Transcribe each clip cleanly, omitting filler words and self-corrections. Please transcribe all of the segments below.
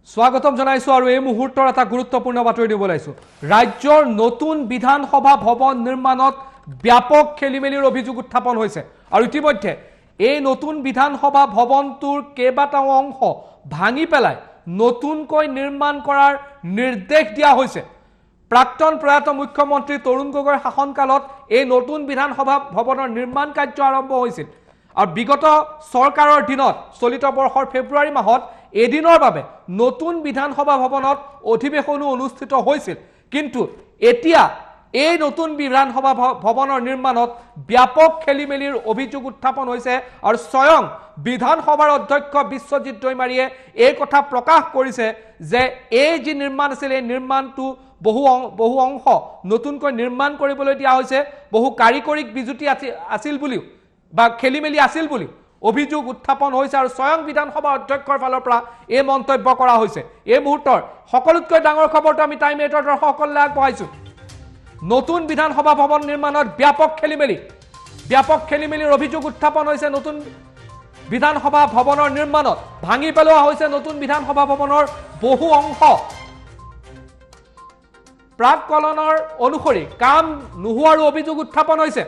স্বাগতম জানাইছো আৰু এই মুহূৰ্তৰ এটা গুৰুত্বপূৰ্ণ বাতৰি দিব লাইছো ৰাজ্যৰ নতুন বিধানসভা ভৱন নিৰ্মাণত ব্যাপক খেলিমেলিৰ অভিযোগ উত্থাপন হৈছে আৰু ইতিমধ্যে এই নতুন বিধানসভা ভৱনটোৰ কেইবাটাও অংশ ভাঙি পেলাই নতুনকৈ নিৰ্মাণ কৰাৰ নিৰ্দেশ দিয়া হৈছে প্ৰাক্তন প্ৰয়াত মুখ্যমন্ত্ৰী তৰুণ গগৈৰ শাসনকালত এই নতুন বিধানসভা ভৱনৰ নিৰ্মাণ কাৰ্য আৰম্ভ হৈছিল আৰু বিগত চৰকাৰৰ দিনত চলিত বৰ্ষৰ ফেব্ৰুৱাৰী মাহত এদিনৰ বাবে নতুন বিধানসভা ভৱনত অধিৱেশনো অনুষ্ঠিত হৈছিল কিন্তু এতিয়া এই নতুন বিধানসভা ভৱনৰ নিৰ্মাণত ব্যাপক খেলিমেলিৰ অভিযোগ উত্থাপন হৈছে আৰু স্বয়ং বিধানসভাৰ অধ্যক্ষ বিশ্বজিৎ দৈমাৰীয়ে এই কথা প্ৰকাশ কৰিছে যে এই যি নিৰ্মাণ আছিল এই নিৰ্মাণটো বহু অংশ নতুনকৈ নিৰ্মাণ কৰিবলৈ দিয়া হৈছে বহু কাৰিকৰী বিজুতি আছিল বুলিও বা খেলিমেলি আছিল বুলি অভিযোগ উত্থাপন হৈছে আৰু স্বয়ং বিধানসভা অধ্যক্ষৰ ফালৰ পৰা এই মন্তব্য কৰা হৈছে এই মুহূৰ্তৰ সকলোতকৈ ডাঙৰ খবৰটো আমি টাইম 8 ৰ দৰ্শকসকললৈ আগবঢ়াইছো নতুন বিধানসভা ভৱন নিৰ্মাণত ব্যাপক খেলিমেলিৰ অভিযোগ উত্থাপন হৈছে নতুন বিধানসভা ভৱনৰ নিৰ্মাণত ভাঙি পেলোৱা হৈছে নতুন বিধানসভা ভৱনৰ বহু অংশ প্ৰাককলনৰ অনুসৰি কাম নোহোৱাৰ অভিযোগ উত্থাপন হৈছে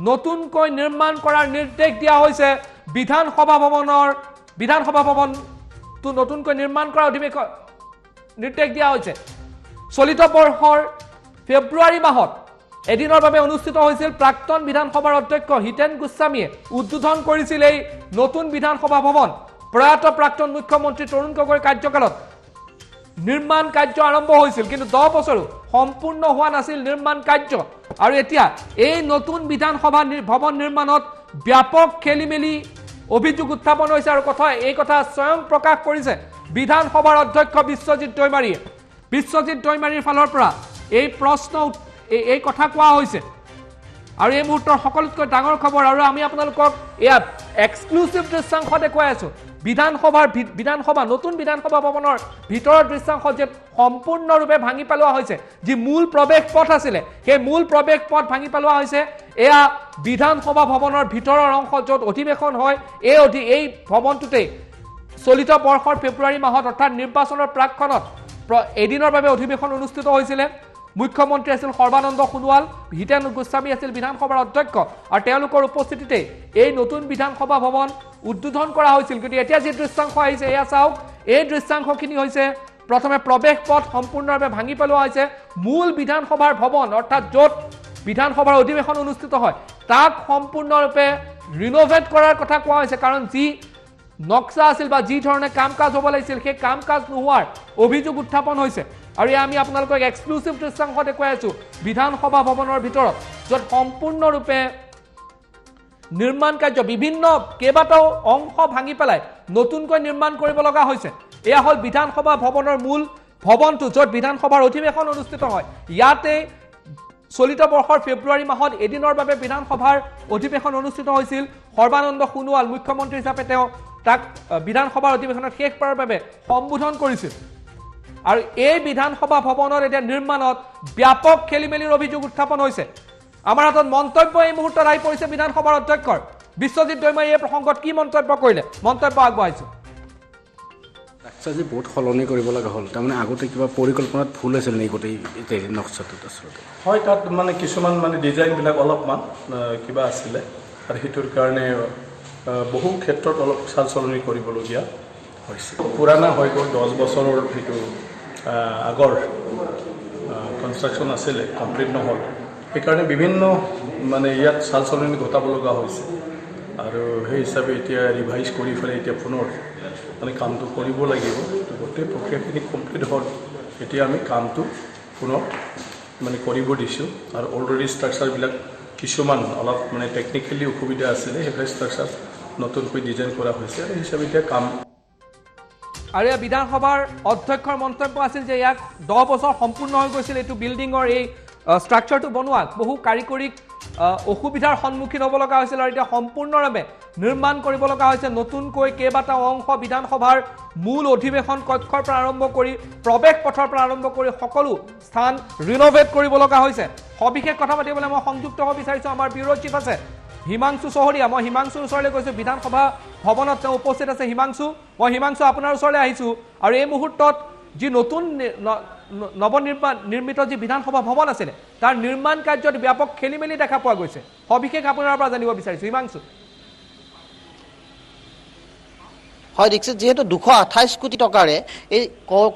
নতুনকৈ নিৰ্মাণ কৰাৰ নিৰ্দেশ দিয়া হৈছে বিধানসভা ভৱনটো নতুনকৈ নিৰ্মাণ কৰাৰ নিৰ্দেশ দিয়া হৈছে চলিত বৰ্ষৰ ফেব্ৰুৱাৰী মাহত এদিনৰ বাবে অনুষ্ঠিত হৈছিল প্ৰাক্তন বিধানসভাৰ অধ্যক্ষ হিতেন গোস্বামীয়ে উদ্বোধন কৰিছিল এই নতুন বিধানসভা ভৱন প্ৰয়াত প্ৰাক্তন মুখ্যমন্ত্ৰী তৰুণ গগৈৰ কাৰ্যকালত নিৰ্মাণ কাৰ্য আৰম্ভ হৈছিল কিন্তু 10 বছৰো সম্পূৰ্ণ হোৱা নাছিল নিৰ্মাণ কাৰ্য আৰু এতিয়া এই নতুন বিধানসভা ভৱন নিৰ্মাণত ব্যাপক খেলিমেলি অভিযোগ উত্থাপন হৈছে আৰু এই কথা স্বয়ং প্ৰকাশ কৰিছে বিধানসভাৰ অধ্যক্ষ বিশ্বজিৎ দৈমাৰীৰ ফালৰ পৰা এই কথা কোৱা হৈছে আৰু এই মুহূৰ্তৰ সকলোতকৈ ডাঙৰ খবৰ আৰু আমি আপোনালোকক এয়া এক্সক্লুসিভ দৃশ্যাংশ দেখুৱাই আছো নতুন বিধানসভা ভৱনৰ ভিতৰৰ দৃশ্যাংশ যে সম্পূৰ্ণৰূপে ভাঙি পেলোৱা হৈছে যি মূল প্ৰৱেশ পথ আছিলে সেই মূল প্ৰৱেশ পথ ভাঙি পেলোৱা হৈছে এয়া বিধানসভা ভৱনৰ ভিতৰৰ অংশ য'ত অধিৱেশন হয় এই ভৱনটোতে চলিত বৰ্ষৰ ফেব্ৰুৱাৰী মাহত অৰ্থাৎ নিৰ্বাচনৰ প্ৰাকখনত এদিনৰ বাবে অধিৱেশন অনুষ্ঠিত হৈছিল মুখ্যমন্ত্ৰী আছিল সৰ্বানন্দ সোণোৱাল হিতেন গোস্বামী আছিল বিধানসভাৰ অধ্যক্ষ আৰু তেওঁলোকৰ উপস্থিতিতে এই নতুন বিধানসভা ভৱন উদ্বোধন কৰা হৈছিল কিন্তু এতিয়া যি দৃশ্যাংশ আহিছে এয়া চাওক এই দৃশ্যাংশখিনি হৈছে প্ৰথমে প্ৰৱেশ পথ সম্পূৰ্ণৰূপে ভাঙি পেলোৱা হৈছে মূল বিধানসভাৰ ভৱন অৰ্থাৎ য'ত বিধানসভাৰ অধিৱেশন অনুষ্ঠিত হয় তাক সম্পূৰ্ণৰূপে ৰিনোভেট কৰাৰ কথা কোৱা হৈছে কাৰণ যি নক্সা আছিল বা যি ধৰণে কাম কাজ হ'ব লাগিছিল সেই কাম কাজ নোহোৱাৰ অভিযোগ উত্থাপন হৈছে আৰু আমি আপোনালোকক এক্সক্লুসিভ দৃশ্যাংশ দেখুৱাই আছো বিধানসভা ভৱনৰ ভিতৰত য'ত সম্পূৰ্ণৰূপে নিৰ্মাণ কাৰ্য বিভিন্ন কেইবাটাও অংশ ভাঙি পেলাই নতুনকৈ নিৰ্মাণ কৰিব লগা হৈছে এয়া হ'ল বিধানসভা ভৱনৰ মূল ভৱনটো য'ত বিধানসভাৰ অধিৱেশন অনুষ্ঠিত হয় ইয়াতে চলিত বৰ্ষৰ ফেব্ৰুৱাৰী মাহত এদিনৰ বাবে বিধানসভাৰ অধিৱেশন অনুষ্ঠিত হৈছিল সৰ্বানন্দ সোণোৱাল মুখ্যমন্ত্ৰী হিচাপে তেওঁ তাক বিধানসভাৰ অধিৱেশনত শেষবাৰৰ বাবে সম্বোধন কৰিছিল আৰু এই বিধানসভা ভৱনৰ এতিয়া নিৰ্মাণত ব্যাপক খেলিমেলিৰ অভিযোগ উত্থাপন হৈছে আমাৰ হাতত মন্তব্য এই মুহূৰ্তত আহি পৰিছে বিধানসভাৰ অধ্যক্ষৰ বিশ্বজিৎ দৈমাৰীয়ে এই প্ৰসংগত কি মন্তব্য কৰিলে মন্তব্য আগবঢ়াইছো যে বহুত সলনি কৰিব লগা হ'ল তাৰমানে আগতে কিবা পৰিকল্পনাত ভুল আছিল নেকি গোটেই নক্সাটোত আচলতে হয় তাত মানে কিছুমান ডিজাইনবিলাক অলপমান কিবা আছিলে আৰু সেইটোৰ কাৰণে বহু ক্ষেত্ৰত অলপ চাল চলনি কৰিবলগীয়া হৈছে পুৰণা হৈ গ'ল 10 বছৰৰ সেইটো আগৰ কনষ্ট্ৰাকশ্যন আছিলে কমপ্লিট নহ'ল সেইকাৰণে বিভিন্ন ইয়াত চাল চলনি ঘটাব লগা হৈছে আৰু সেই হিচাপে এতিয়া ৰিভাইজ কৰি পেলাই এতিয়া পুনৰ কামটো কৰিব লাগিব গোটেই প্ৰক্ৰিয়াখিনি কমপ্লিট হ'ল এতিয়া আমি কামটো পুনৰ কৰিব দিছোঁ আৰু অলৰেডি ষ্ট্ৰাকচাৰবিলাক কিছুমান অলপ টেকনিকেলি অসুবিধা আছিলে সেইবিলাক ষ্ট্ৰাকচাৰ নতুনকৈ ডিজাইন কৰা হৈছে আৰু সেই হিচাপে এতিয়া কাম আৰু এই বিধানসভাৰ অধ্যক্ষৰ মন্তব্য আছিল যে ইয়াক 10 বছৰ সম্পূৰ্ণ হৈ গৈছিল এইটো বিল্ডিঙৰ এই ষ্ট্ৰাকচাৰটো বনোৱাত বহু কাৰিকৰী অসুবিধাৰ সন্মুখীন হ'ব লগা হৈছিল আৰু এতিয়া সম্পূৰ্ণৰূপে নিৰ্মাণ কৰিব লগা হৈছে নতুনকৈ কেইবাটাও অংশ বিধানসভাৰ মূল অধিৱেশন কক্ষৰ পৰা আৰম্ভ কৰি প্ৰৱেশ পথৰ পৰা আৰম্ভ কৰি সকলো স্থান ৰিনোভেট কৰিব লগা হৈছে সবিশেষ কথা পাতিবলৈ মই সংযুক্ত হ'ব বিচাৰিছোঁ আমাৰ ব্যুৰ চিফ আছে হিমাংশু চহৰীয়া মই হিমাংশুৰ ওচৰলৈ গৈছোঁ বিধানসভা ভৱনত তেওঁ উপস্থিত আছে হিমাংশু মই হিমাংশু আপোনাৰ ওচৰলৈ আহিছোঁ আৰু এই মুহূৰ্তত যি নতুন নিৰ্মিত যি বিধানসভা ভৱন আছিলে তাৰ নিৰ্মাণ কাৰ্যত ব্যাপক খেলিমেলি দেখা পোৱা গৈছে সবিশেষ আপোনাৰ পৰা জানিব বিচাৰিছোঁ হিমাংশু হয় দীক্ষিত যেহেতু 228 কোটি টকাৰে এই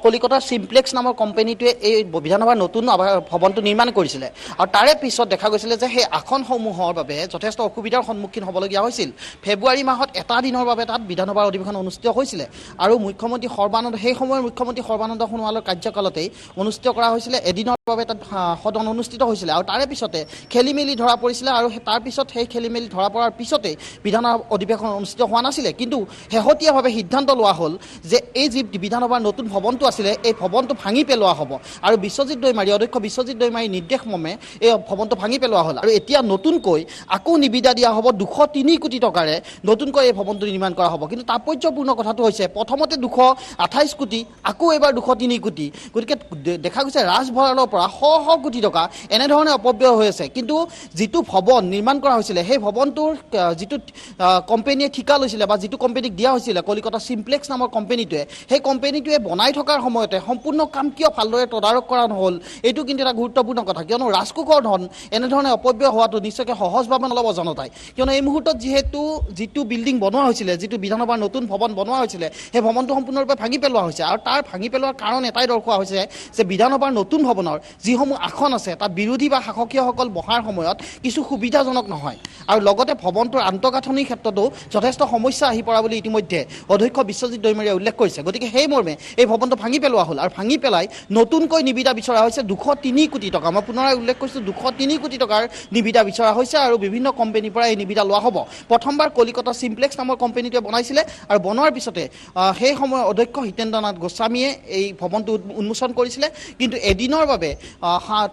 কলিকতাৰ সিমপ্লেক্স নামৰ কোম্পানীটোৱে এই বিধানসভাৰ নতুন ভৱনটো নিৰ্মাণ কৰিছিলে আৰু তাৰে পিছত দেখা গৈছিলে যে সেই আসনসমূহৰ বাবে যথেষ্ট অসুবিধাৰ সন্মুখীন হ'বলগীয়া হৈছিল ফেব্ৰুৱাৰী মাহত এটা দিনৰ বাবে তাত বিধানসভাৰ অধিৱেশন অনুষ্ঠিত হৈছিলে আৰু মুখ্যমন্ত্ৰী সৰ্বানন্দ সেই সময়ৰ মুখ্যমন্ত্ৰী সৰ্বানন্দ সোণোৱালৰ কাৰ্যকালতেই অনুষ্ঠিত কৰা হৈছিলে এদিনৰ বাবে তাত সদন অনুষ্ঠিত হৈছিলে আৰু তাৰে পিছতে খেলিমেলি ধৰা পৰিছিলে আৰু তাৰ পিছত সেই খেলিমেলি ধৰা পৰাৰ পিছতে বিধানসভাৰ অধিৱেশন অনুষ্ঠিত হোৱা নাছিলে কিন্তু শেহতীয়াভাৱে সিদ্ধান্ত লোৱা হ'ল যে এই যি বিধানসভাৰ নতুন ভৱনটো আছিলে এই ভৱনটো ভাঙি পেলোৱা হ'ব আৰু বিশ্বজিৎ দৈমাৰী অধ্যক্ষ বিশ্বজিৎ দৈমাৰীৰ নিৰ্দেশ মৰ্মে এই ভৱনটো ভাঙি পেলোৱা হ'ল আৰু এতিয়া নতুনকৈ আকৌ নিবিদা দিয়া হ'ব 203 কোটি টকাৰে নতুনকৈ এই ভৱনটো নিৰ্মাণ কৰা হ'ব কিন্তু তাৎপৰ্যপূৰ্ণ কথাটো হৈছে প্ৰথমতে 228 কোটি আকৌ এবাৰ 203 কোটি গতিকে দেখা গৈছে ৰাজভঁৰালৰ পৰা শ কোটি টকা এনেধৰণে অপব্যয় হৈ আছে কিন্তু যিটো ভৱন নিৰ্মাণ কৰা হৈছিলে সেই ভৱনটোৰ যিটো কোম্পানীয়ে ঠিকা লৈছিলে বা যিটো কোম্পানীক দিয়া হৈছিলে কলিকতা সিমপ্লেক্স নামৰ কোম্পানীটোৱে সেই কোম্পানীটোৱে বনাই থকাৰ সময়তে সম্পূৰ্ণ কাম কিয় ভালদৰে তদাৰক কৰা নহ'ল এইটো কিন্তু এটা গুৰুত্বপূৰ্ণ কথা কিয়নো ৰাজকোষৰ ধন এনেধৰণে অপব্যয় হোৱাটো নিশ্চয়কৈ সহজভাৱে নল'ব জনতাই কিয়নো এই মুহূৰ্তত যিটো বিল্ডিং বনোৱা হৈছিলে যিটো বিধানসভাৰ নতুন ভৱন বনোৱা হৈছিলে সেই ভৱনটো সম্পূৰ্ণৰূপে ভাঙি পেলোৱা হৈছে আৰু তাৰ ভাঙি পেলোৱাৰ কাৰণ এটাই দৰ্শোৱা হৈছে যে বিধানসভাৰ নতুন ভৱনৰ যিসমূহ আসন আছে তাত বিৰোধী বা শাসকীয়সকল বহাৰ সময়ত কিছু সুবিধাজনক নহয় আৰু লগতে ভৱনটোৰ আন্তঃগাঁথনিৰ ক্ষেত্ৰতো যথেষ্ট সমস্যা আহি পৰা বুলি ইতিমধ্যে অধ্যক্ষ বিশ্বজিৎ দৈমাৰীয়ে উল্লেখ কৰিছে গতিকে সেই মৰ্মে এই ভৱনটো ভাঙি পেলোৱা হ'ল আৰু ভাঙি পেলাই নতুনকৈ নিবিদা বিচৰা হৈছে 203 কোটি টকা মই পুনৰাই উল্লেখ কৰিছোঁ 203 কোটি টকাৰ নিবিদা বিচৰা হৈছে আৰু বিভিন্ন কোম্পানীৰ পৰা এই নিবিদা লোৱা হ'ব প্ৰথমবাৰ কলিকতা সিমপ্লেক্স নামৰ কোম্পানীটোৱে বনাইছিলে আৰু বনোৱাৰ পিছতে সেই সময়ৰ অধ্যক্ষ হিতেন্দ্ৰনাথ গোস্বামীয়ে এই ভৱনটো উন্মোচন কৰিছিলে কিন্তু এদিনৰ বাবে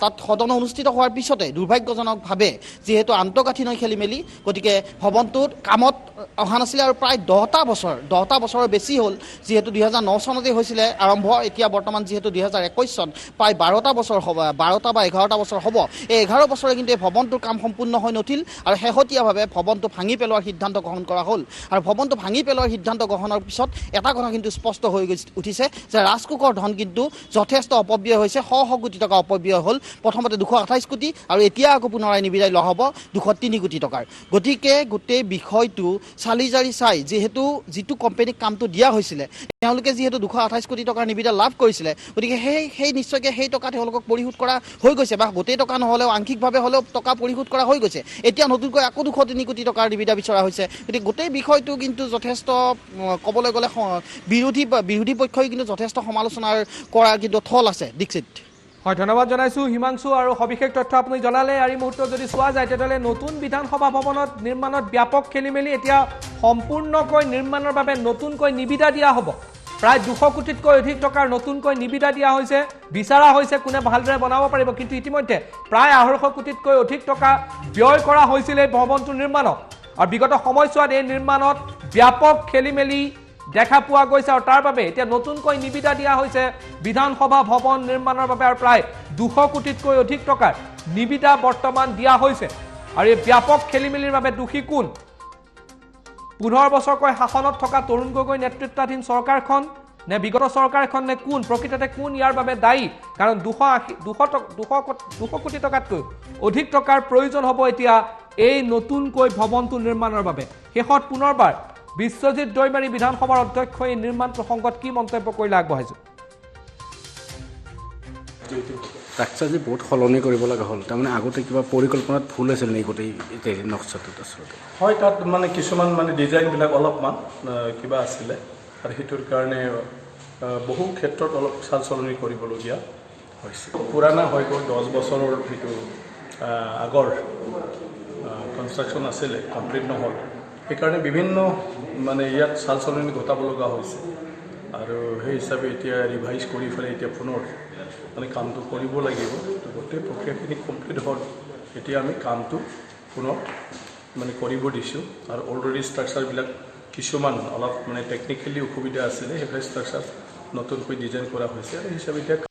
তাত সদন অনুষ্ঠিত হোৱাৰ পিছতে দুৰ্ভাগ্যজনকভাৱে যিহেতু আন্তঃগাঁথনি খেলিমেলি গতিকে ভৱনটোত কামত অহা নাছিলে আৰু প্ৰায় 10টা বছৰৰ বেছি হ'ল যিহেতু 2009 চনতে হৈছিলে আৰম্ভ এতিয়া বৰ্তমান যিহেতু 2021 চন প্ৰায় 12টা বছৰ হ'ব 12টা বা 11টা বছৰ হ'ব এই 11 বছৰে কিন্তু এই ভৱনটোৰ কাম সম্পূৰ্ণ হৈ নুঠিল আৰু শেহতীয়াভাৱে ভৱনটো ভাঙি পেলোৱাৰ সিদ্ধান্ত গ্ৰহণ কৰা হ'ল আৰু ভৱনটো ভাঙি পেলোৱাৰ সিদ্ধান্ত গ্ৰহণৰ পিছত এটা কথা কিন্তু স্পষ্ট হৈ উঠিছে যে ৰাজকোষৰ ধন কিন্তু যথেষ্ট অপব্যয় হৈছে শ কোটি টকা অপব্যয় হ'ল প্ৰথমতে 228 কোটি আৰু এতিয়া আকৌ পুনৰাই নিবিদাই লোৱা হ'ব 203 কোটি টকাৰ গতিকে গোটেই বিষয়টো চালিজাৰি চাই যিটো কোম্পানীক কামটো দিয়া হৈছিলে তেওঁলোকে যিহেতু 228 কোটি টকাৰ নিবিদা লাভ কৰিছিলে গতিকে সেই নিশ্চয়কৈ সেই টকা তেওঁলোকক পৰিশোধ কৰা হৈ গৈছে বা গোটেই টকা নহ'লেও আংশিকভাৱে হ'লেও টকা পৰিশোধ কৰা হৈ গৈছে এতিয়া নতুনকৈ আকৌ 203 কোটি টকাৰ নিবিদা বিচৰা হৈছে গতিকে গোটেই বিষয়টো কিন্তু যথেষ্ট ক'বলৈ গ'লে বিৰোধী পক্ষই কিন্তু যথেষ্ট সমালোচনাৰ কৰা কিন্তু থল আছে দীক্ষিত হয় ধন্যবাদ জনাইছোঁ হিমাংশু আৰু সবিশেষ তথ্য আপুনি জনালে আৰু এই মুহূৰ্তত যদি চোৱা যায় তেতিয়াহ'লে নতুন বিধানসভা ভৱনত নিৰ্মাণত ব্যাপক খেলিমেলি এতিয়া সম্পূৰ্ণকৈ নিৰ্মাণৰ বাবে নতুনকৈ নিবিদা দিয়া হ'ব প্ৰায় 200 কোটিতকৈ অধিক টকাৰ নতুনকৈ নিবিদা দিয়া হৈছে বিচাৰা হৈছে কোনে ভালদৰে বনাব পাৰিব কিন্তু ইতিমধ্যে প্ৰায় 250 কোটিতকৈ অধিক টকা ব্যয় কৰা হৈছিল এই ভৱনটো নিৰ্মাণত আৰু বিগত সময়ছোৱাত এই নিৰ্মাণত ব্যাপক খেলিমেলি দেখা পোৱা গৈছে আৰু তাৰ বাবে এতিয়া নতুনকৈ নিবিদা দিয়া হৈছে বিধানসভা ভৱন নিৰ্মাণৰ বাবে আৰু প্ৰায় 200 কোটিতকৈ অধিক টকাৰ নিবিদা বৰ্তমান দিয়া হৈছে আৰু এই ব্যাপক খেলিমেলিৰ বাবে দোষী কোন 15 বছৰকৈ শাসনত থকা তৰুণ গগৈ নেতৃত্বাধীন চৰকাৰখন নে বিগত চৰকাৰখন নে কোন প্ৰকৃততে কোন ইয়াৰ বাবে দায়ী কাৰণ 200 কোটি টকাতকৈ অধিক টকাৰ প্ৰয়োজন হ'ব এতিয়া এই নতুনকৈ ভৱনটো নিৰ্মাণৰ বাবে শেষত পুনৰবাৰ বিশ্বজিৎ দৈমাৰী বিধানসভাৰ অধ্যক্ষ এই নিৰ্মাণ প্ৰসংগত কি মন্তব্য কৰিলে আগবঢ়াইছোঁ ষ্ট্ৰাকচাৰ যে বহুত সলনি কৰিব লগা হ'ল তাৰমানে আগতে কিবা পৰিকল্পনাত ভুল আছিল নেকি গোটেই নক্সাটোত আচলতে হয় তাত মানে কিছুমান মানে ডিজাইনবিলাক অলপমান কিবা আছিলে আৰু সেইটোৰ কাৰণে বহু ক্ষেত্ৰত অলপ চাল চলনি কৰিবলগীয়া হৈছে পুৰাণা হৈ গ'ল 10 বছৰৰ যিটো আগৰ কনষ্ট্ৰাকশ্যন আছিলে কমপ্লিট নহ'ল সেইকাৰণে বিভিন্ন মানে ইয়াত চাল চলনি ঘটাব লগা হৈছে আৰু সেই হিচাপে এতিয়া ৰিভাইজ কৰি পেলাই এতিয়া পুনৰ মানে কামটো কৰিব লাগিব গোটেই প্ৰক্ৰিয়াখিনি কমপ্লিট হ'ল এতিয়া আমি কামটো পুনৰ মানে কৰিব দিছোঁ আৰু অলৰেডি ষ্ট্ৰাকচাৰবিলাক কিছুমান অলপ মানে টেকনিকেলি অসুবিধা আছিলে সেইবিলাক ষ্ট্ৰাকচাৰ নতুনকৈ ডিজাইন কৰা হৈছে আৰু হিচাপে এতিয়া